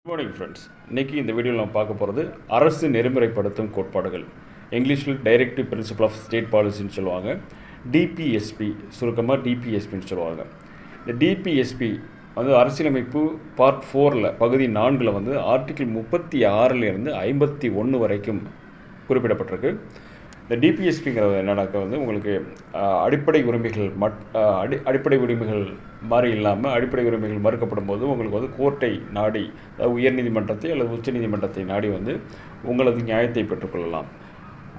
Good morning friends. இன்றைக்கி இந்த வீடியோவில் நம்ம பார்க்க போகிறது அரசு நெறிமுறைப்படுத்தும் கோட்பாடுகள். இங்கிலீஷில் டைரக்டிவ் பிரின்சிபல் ஆஃப் ஸ்டேட் பாலிசின்னு சொல்லுவாங்க. டிபிஎஸ்பி, சுருக்கமாக டிபிஎஸ்பின்னு சொல்லுவாங்க. இந்த டிபிஎஸ்பி வந்து அரசியலமைப்பு பார்ட் 4ல் பகுதி 4ல் வந்து ஆர்டிகிள் 36 51 வரைக்கும் குறிப்பிடப்பட்டிருக்கு. இந்த டிபிஎஸ்பிங்கிறது என்னன்னாக்கா வந்து உங்களுக்கு அடிப்படை உரிமைகள் அடிப்படை உரிமைகள் மாதிரி இல்லாமல் அடிப்படை உரிமைகள் மறுக்கப்படும் போது உங்களுக்கு வந்து கோர்ட்டை நாடி, அதாவது உயர்நீதிமன்றத்தை அல்லது உச்ச நீதிமன்றத்தை நாடி வந்து உங்களது நியாயத்தை பெற்றுக்கொள்ளலாம்.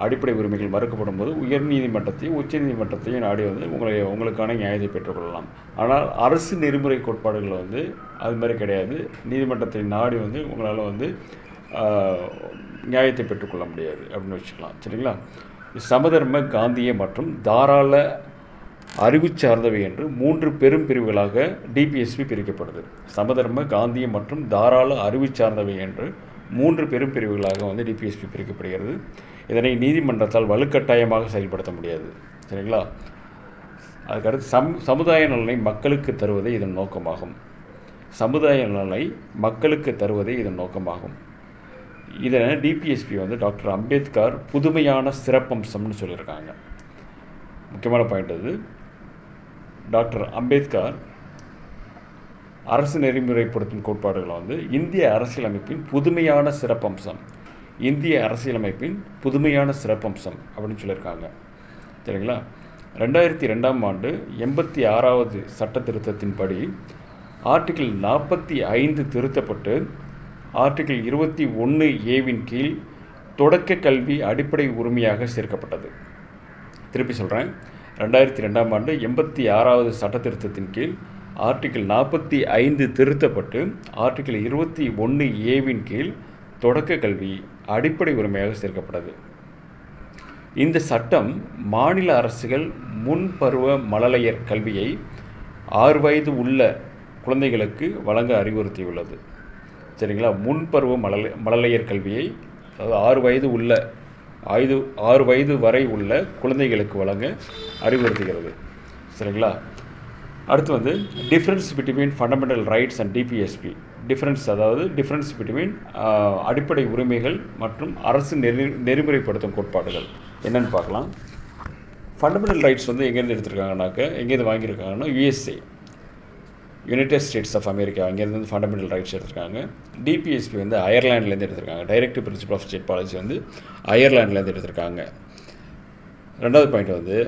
அடிப்படை உரிமைகள் மறுக்கப்படும் போது உயர்நீதிமன்றத்தையும் உச்ச நீதிமன்றத்தையும் நாடி வந்து உங்களுக்கான நியாயத்தை பெற்றுக்கொள்ளலாம். ஆனால் அரசு நெறிமுறை கோட்பாடுகள் வந்து அது மாதிரி கிடையாது. நீதிமன்றத்தை நாடி வந்து உங்களால் வந்து நியாயத்தை பெற்றுக்கொள்ள முடியாது அப்படின்னு வச்சுக்கலாம். சரிங்களா? சமதர்ம, காந்திய மற்றும் தாராள அறிவு சார்ந்தவை என்று 3 பெரும் பிரிவுகளாக டிபிஎஸ்பி பிரிக்கப்படுது. சமதர்ம, காந்திய மற்றும் தாராள அறிவு சார்ந்தவை என்று 3 பெரும் பிரிவுகளாக வந்து டிபிஎஸ்பி பிரிக்கப்படுகிறது. இதனை நீதிமன்றத்தால் வலுக்கட்டாயமாக செயல்படுத்த முடியாது. சரிங்களா? அதுக்கடுத்து சமுதாய நலனை மக்களுக்கு தருவதே இதன் நோக்கமாகும். சமுதாய நலனை மக்களுக்கு தருவதே இதன் நோக்கமாகும். இதை டிபிஎஸ்பி வந்து டாக்டர் அம்பேத்கர் புதுமையான சிறப்பம்சம்னு சொல்லியிருக்காங்க. முக்கியமான பாயிண்ட் அது. டாக்டர் அம்பேத்கர் அரசு நெறிமுறைப்படுத்தும் கோட்பாடுகளை வந்து இந்திய அரசியலமைப்பின் புதுமையான சிறப்பம்சம், இந்திய அரசியலமைப்பின் புதுமையான சிறப்பம்சம் அப்படின்னு சொல்லியிருக்காங்க. சரிங்களா? 2002ஆம் ஆண்டு 86வது சட்ட திருத்தத்தின்படி ஆர்டிகிள் 45 திருத்தப்பட்டு ஆர்டிகிள் 21A கீழ் தொடக்க கல்வி அடிப்படை உரிமையாக சேர்க்கப்பட்டது. திருப்பி சொல்கிறேன். 2002ஆம் ஆண்டு 86வது சட்ட திருத்தத்தின் கீழ் ஆர்டிகிள் 45 திருத்தப்பட்டு ஆர்டிகிள் 21A கீழ் தொடக்க கல்வி அடிப்படை உரிமையாக சேர்க்கப்பட்டது. இந்த சட்டம் மாநில அரசுகள் முன்பருவ மழலையர் கல்வியை 6 வயது உள்ள குழந்தைகளுக்கு வழங்க அறிவுறுத்தியுள்ளது. சரிங்களா? முன்பருவ மழலையர் கல்வியை, அதாவது 6 வயது வரை உள்ள குழந்தைகளுக்கு வழங்க அறிவுறுத்துகிறது. சரிங்களா? அடுத்து வந்து difference between fundamental rights and DPSP. Difference between அடிப்படை உரிமைகள் மற்றும் அரசு நெறிமுறைப்படுத்தும் கோட்பாடுகள் என்னென்னு பார்க்கலாம். ஃபண்டமெண்டல் ரைட்ஸ் வந்து எங்கேருந்து எங்கேருந்து வாங்கியிருக்காங்கன்னா USA, United States of America, அங்கேருந்து ஃபண்டமெண்டல் ரைட்ஸ் எடுத்திருக்காங்க. டிபிஎஸ்பி வந்து அயர்லாண்ட்லேருந்து எடுத்திருக்காங்க. Directive principle of state policy வந்து அயர்லாண்ட்லேருந்து எடுத்திருக்காங்க. 2வது பாயிண்ட் வந்து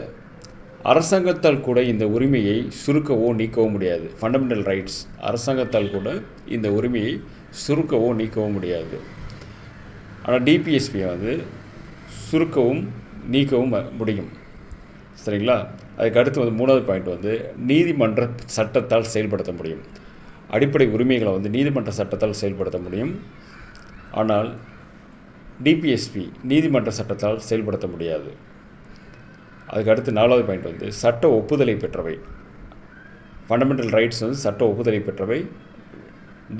அரசாங்கத்தால் கூட இந்த உரிமையை சுருக்கவோ நீக்கவோ முடியாது. ஃபண்டமெண்டல் ரைட்ஸ் அரசாங்கத்தால் கூட இந்த உரிமையை சுருக்கவோ நீக்கவோ முடியாது. ஆனால் டிபிஎஸ்பியை வந்து சுருக்கவும் நீக்கவும் முடியும். சரிங்களா? அதுக்கு அடுத்து வந்து 3வது பாயிண்ட் வந்து நீதிமன்ற சட்டத்தால் செயல்படுத்த முடியும். அடிப்படை உரிமைகளை வந்து நீதிமன்ற சட்டத்தால் செயல்படுத்த முடியும். ஆனால் டிபிஎஸ்பி நீதிமன்ற சட்டத்தால் செயல்படுத்த முடியாது. அதுக்கு அடுத்து 4வது பாயிண்ட் வந்து சட்ட ஒப்புதலை பெற்றவை. ஃபண்டமெண்டல் ரைட்ஸ் வந்து சட்ட ஒப்புதலை பெற்றவை.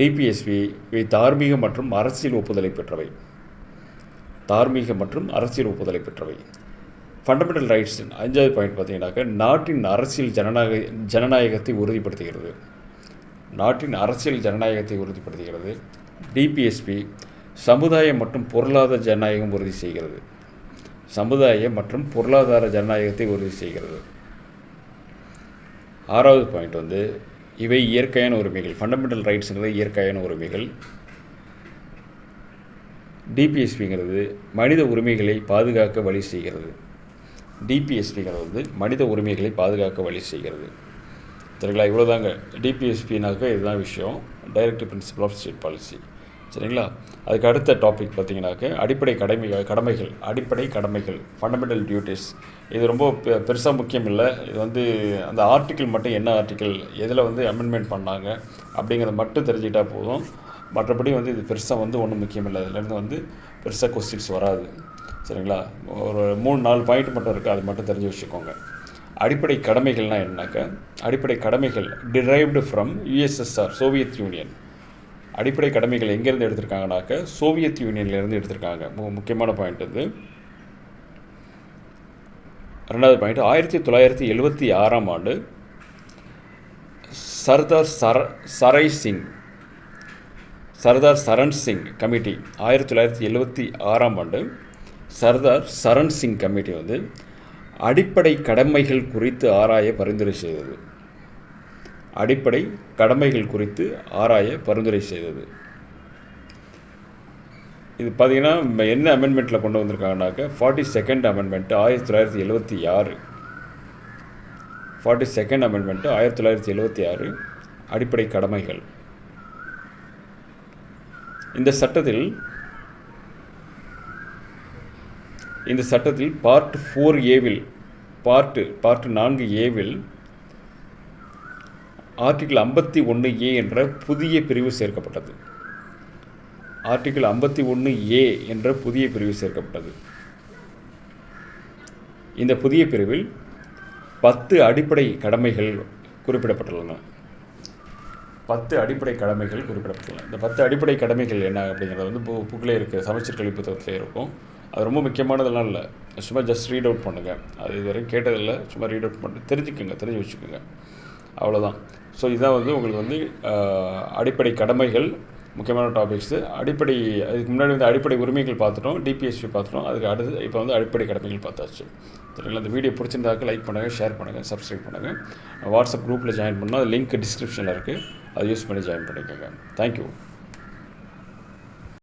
டிபிஎஸ்பி தார்மீக மற்றும் அரசியல் ஒப்புதலை பெற்றவை. ஃபண்டமெண்டல் ரைட்ஸ் 5வது பாயிண்ட் பார்த்தீங்கன்னாக்கா நாட்டின் அரசியல் ஜனநாயகத்தை உறுதிப்படுத்துகிறது. டிபிஎஸ்பி சமுதாய மற்றும் பொருளாதார ஜனநாயகம் உறுதி செய்கிறது. 6வது பாயிண்ட் வந்து இவை இயற்கையான உரிமைகள். ஃபண்டமெண்டல் ரைட்ஸுங்கிறது இயற்கையான உரிமைகள். டிபிஎஸ்பிங்கிறது மனித உரிமைகளை பாதுகாக்க வழி செய்கிறது. சரிங்களா? இவ்வளோதாங்க டிபிஎஸ்பினாக்க. இதுதான் விஷயம், directive principle of state policy. சரிங்களா? அதுக்கு அடுத்த டாபிக் பார்த்தீங்கன்னாக்க அடிப்படை கடமைகள் ஃபண்டமெண்டல் டியூட்டிஸ். இது ரொம்ப பெருசாக முக்கியம் இல்லை. இது வந்து அந்த ஆர்டிக்கிள் மட்டும் என்ன ஆர்டிக்கிள், எதில் வந்து அமெண்ட்மெண்ட் பண்ணாங்க அப்படிங்கிறத மட்டும் தெரிஞ்சுக்கிட்டால் போதும். மற்றபடி வந்து இது பெருசாக வந்து ஒன்றும் முக்கியம் இல்லை. இதுலேருந்து வந்து பெருசாக கொஸ்டின்ஸ் வராது. சரிங்களா? ஒரு 3-4 பாயிண்ட் மட்டும் இருக்குது, அது மட்டும் தெரிஞ்சு வச்சுக்கோங்க. அடிப்படை கடமைகள்னால் என்னன்னாக்கா, அடிப்படை கடமைகள் derived from USSR, Soviet union. அடிப்படை கடமைகள் எங்கேருந்து எடுத்திருக்காங்கனாக்கா சோவியத் யூனியன்லேருந்து எடுத்திருக்காங்க. முக்கியமான பாயிண்ட் இது. 2வது பாயிண்ட் 1976ஆம் ஆண்டு சர்தார் சர்தார் சரண் சிங் கமிட்டி 1976ஆம் ஆண்டு சர்தார் சரண் சிங் கமிட்டி வந்து அடிப்படை கடமைகள் குறித்து ஆராய பரிந்துரை செய்தது. அடிப்படை கடமைகள் குறித்து ஆராய பரிந்துரை செய்தது. இது பார்த்தீங்கன்னா என்ன அமெண்ட்மெண்ட்டில் கொண்டு வந்திருக்காங்கனாக்கா 42nd அமெண்ட்மெண்ட் 1976. 42nd அமெண்ட்மெண்ட் 1976 அடிப்படை கடமைகள். இந்த சட்டத்தில் part 4A part 4A article 51A என்ற புதிய பிரிவு சேர்க்கப்பட்டது. ஆர்டிகிள் 51A என்ற புதிய பிரிவு சேர்க்கப்பட்டது. இந்த புதிய பிரிவில் 10 அடிப்படை கடமைகள் குறிப்பிடப்பட்டுள்ளன. 10 அடிப்படை கடமைகள் குறிப்பிடப்பட்டுள்ளன. இந்த 10 அடிப்படை கடமைகள் என்ன அப்படிங்கிறது வந்து புக்கில் இருக்குது, சமச்சீர் கல்வி புத்தகத்திலே இருக்கும். அது ரொம்ப முக்கியமானதெல்லாம் இல்லை, சும்மா ஜஸ்ட் ரீட் அவுட் பண்ணுங்கள். அது இதுவரைக்கும் கேட்டதில்லை, சும்மா ரீட் அவுட் பண்ணி தெரிஞ்சு வச்சுக்கோங்க, அவ்வளோதான். ஸோ இதான் வந்து உங்களுக்கு வந்து அடிப்படை கடமைகள் முக்கியமான டாபிக்ஸு. அதுக்கு முன்னாடி வந்து அடிப்படை உரிமைகள் பார்த்துட்டோம், டிபிஎஸ்பி பார்த்துட்டோம். அதுக்கு அடுத்து இப்போ வந்து அடிப்படை கடமைகள் பார்த்தாச்சு. சரிங்களா? இந்த வீடியோ பிடிச்சிருந்தாக்க லைக் பண்ணுங்கள், ஷேர் பண்ணுங்கள், சப்ஸ்கிரைப் பண்ணுங்கள். வாட்ஸ்அப் குரூப்பில் ஜாயின் பண்ணால் அது லிங்க் டிஸ்கிரிப்ஷனில் இருக்குது, அதை யூஸ் பண்ணி ஜாயின் பண்ணிக்கோங்க. தேங்க்யூ.